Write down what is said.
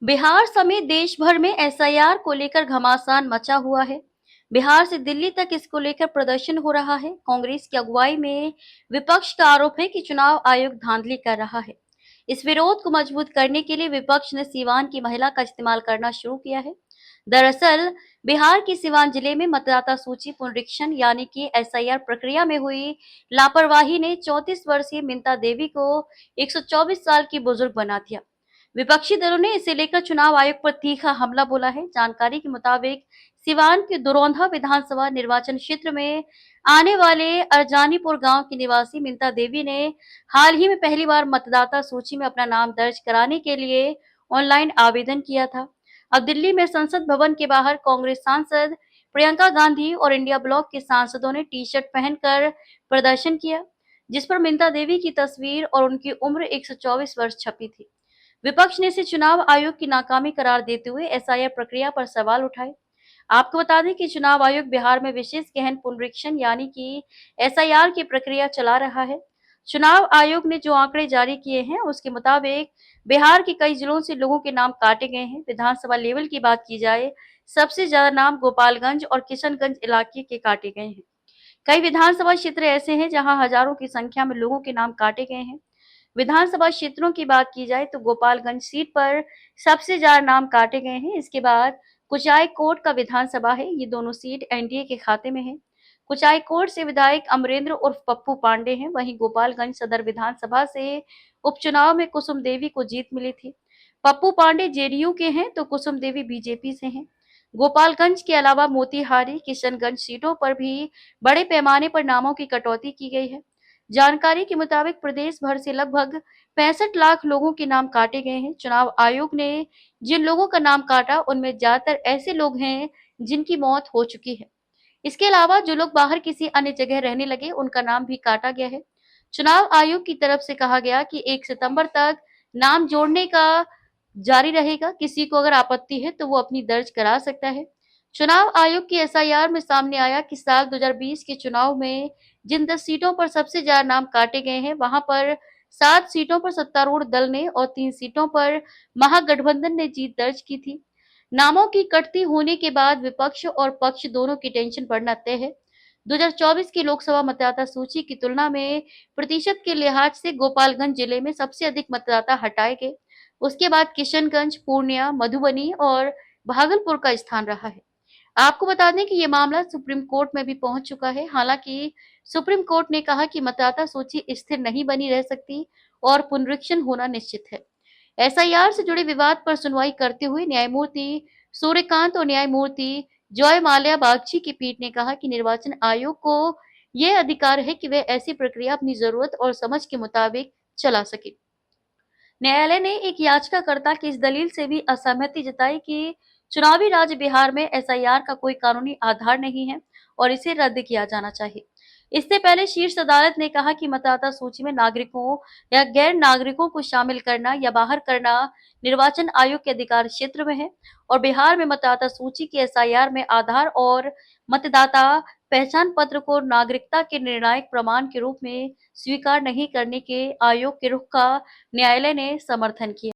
बिहार समेत देश भर में एसआईआर को लेकर घमासान मचा हुआ है। बिहार से दिल्ली तक इसको लेकर प्रदर्शन हो रहा है। कांग्रेस की अगुवाई में विपक्ष का आरोप है कि चुनाव आयोग धांधली कर रहा है। इस विरोध को मजबूत करने के लिए विपक्ष ने सीवान की महिला का इस्तेमाल करना शुरू किया है। दरअसल बिहार के सीवान जिले में मतदाता सूची पुनरीक्षण यानी कि एसआईआर प्रक्रिया में हुई लापरवाही ने 34 वर्षीय मिंता देवी को 124 साल की बुजुर्ग बना दिया। विपक्षी दलों ने इसे लेकर चुनाव आयोग पर तीखा हमला बोला है। जानकारी के मुताबिक सिवान के दुरौंधा विधानसभा निर्वाचन क्षेत्र में आने वाले अरजानीपुर गांव की निवासी मिंता देवी ने हाल ही में पहली बार मतदाता सूची में अपना नाम दर्ज कराने के लिए ऑनलाइन आवेदन किया था। अब दिल्ली में संसद भवन के बाहर कांग्रेस सांसद प्रियंका गांधी और इंडिया ब्लॉक के सांसदों ने टी शर्ट पहनकर प्रदर्शन किया, जिस पर मिंता देवी की तस्वीर और उनकी उम्र 124 वर्ष छपी थी। विपक्ष ने इसे चुनाव आयोग की नाकामी करार देते हुए एसआईआर प्रक्रिया पर सवाल उठाए। आपको बता दें कि चुनाव आयोग बिहार में विशेष गहन पुनरीक्षण यानी कि एसआईआर की प्रक्रिया चला रहा है। चुनाव आयोग ने जो आंकड़े जारी किए हैं उसके मुताबिक बिहार के कई जिलों से लोगों के नाम काटे गए हैं। विधानसभा लेवल की बात की जाए, सबसे ज्यादा नाम गोपालगंज और किशनगंज इलाके के काटे गए हैं। कई विधानसभा क्षेत्र ऐसे हैं जहां हजारों की संख्या में लोगों के नाम काटे गए हैं। विधानसभा क्षेत्रों की बात की जाए तो गोपालगंज सीट पर सबसे ज्यादा नाम काटे गए हैं। इसके बाद कुचायकोट का विधानसभा है। ये दोनों सीट एनडीए के खाते में है। कुचायकोट से विधायक अमरेंद्र उर्फ पप्पू पांडे हैं। वहीं गोपालगंज सदर विधानसभा से उपचुनाव में कुसुम देवी को जीत मिली थी। पप्पू पांडे जेडीयू के हैं तो कुसुम देवी बीजेपी से हैं। गोपालगंज के अलावा मोतिहारी, किशनगंज सीटों पर भी बड़े पैमाने पर नामों की कटौती की गई है। जानकारी के मुताबिक प्रदेश भर से लगभग 65 लाख लोगों के नाम काटे गए हैं। चुनाव आयोग ने जिन लोगों का नाम काटा उनमें ज्यादातर ऐसे लोग हैं जिनकी मौत हो चुकी है। इसके अलावा जो लोग बाहर किसी अन्य जगह रहने लगे उनका नाम भी काटा गया है। चुनाव आयोग की तरफ से कहा गया कि 1 सितंबर तक नाम जोड़ने का जारी रहेगा। किसी को अगर आपत्ति है तो वो अपनी दर्ज करा सकता है। चुनाव आयोग की एसआईआर में सामने आया कि साल 2020 के चुनाव में जिन 10 सीटों पर सबसे ज्यादा नाम काटे गए हैं, वहां पर 7 सीटों पर सत्तारूढ़ दल ने और 3 सीटों पर महागठबंधन ने जीत दर्ज की थी। नामों की कटती होने के बाद विपक्ष और पक्ष दोनों की टेंशन बढ़ना तय है। 2024 की लोकसभा मतदाता सूची की तुलना में प्रतिशत के लिहाज से गोपालगंज जिले में सबसे अधिक मतदाता हटाए गए। उसके बाद किशनगंज, पूर्णिया, मधुबनी और भागलपुर का स्थान रहा है। आपको बता दें कि ये मामला सुप्रीम कोर्ट में भी पहुंच चुका है। हालांकि सुप्रीम कोर्ट ने कहा कि मतदाता सूची स्थिर नहीं बनी रह सकती और पुनरीक्षण होना निश्चित है। एसआईआर से जुड़े विवाद पर सुनवाई करते हुए न्यायमूर्ति सूर्यकांत और न्यायमूर्ति जॉय माल्या बागची की पीठ ने कहा कि निर्वाचन आयोग को यह अधिकार है कि वह ऐसी प्रक्रिया अपनी जरूरत और समझ के मुताबिक चला सके। न्यायालय ने एक याचिकाकर्ता की इस दलील से भी असहमति जताई कि चुनावी राज्य बिहार में एसआईआर का कोई कानूनी आधार नहीं है और इसे रद्द किया जाना चाहिए। इससे पहले शीर्ष अदालत ने कहा कि मतदाता सूची में नागरिकों या गैर नागरिकों को शामिल करना या बाहर करना निर्वाचन आयोग के अधिकार क्षेत्र में है और बिहार में मतदाता सूची की एसआईआर में आधार और मतदाता पहचान पत्र को नागरिकता के निर्णायक प्रमाण के रूप में स्वीकार नहीं करने के आयोग के रुख का न्यायालय ने समर्थन किया।